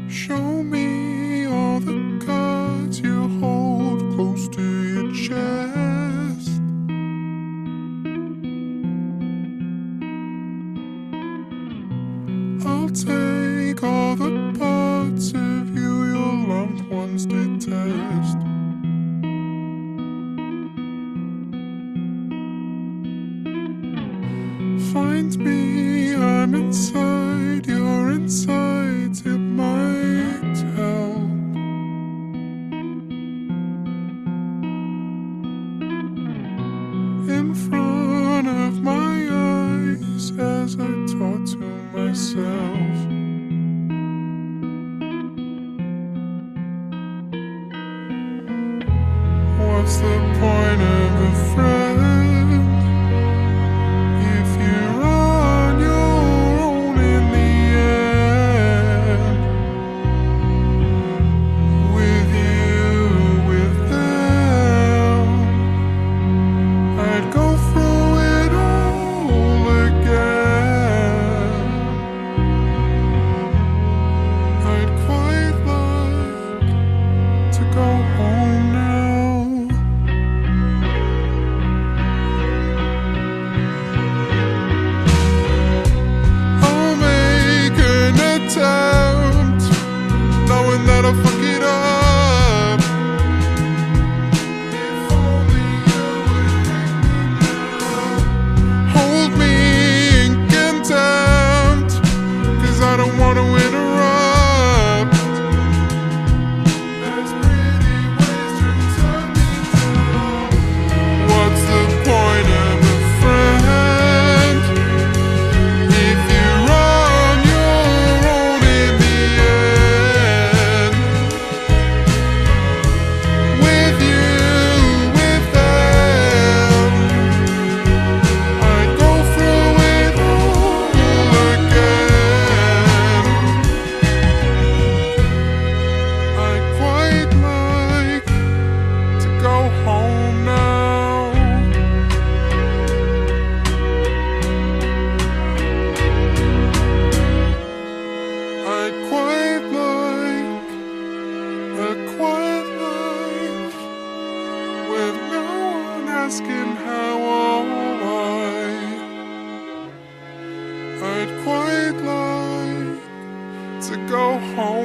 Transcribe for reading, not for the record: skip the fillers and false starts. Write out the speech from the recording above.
Show me all the cards you hold close to your chest. I'll take all the parts of you your loved ones detest. Find me, I'm inside, you're inside, it might help. In front of my eyes as I talk to myself. What's the point of a friend if you're on your own in the end? With you, with them, I'd go through it all again. I'd quite like to go home now. I'll make an attempt, knowing that I'll fuck it up. If only you would take me now. Hold me in contempt, 'cause I don't want to interrupt. There's pretty ways to turn me down. What's the point of a friend if you're on your own in the end? With you, with them, I'd go through it all again. I'd quite like to go home now. I'd quite like a quiet life with no one asking how or why. I'd quite like to go home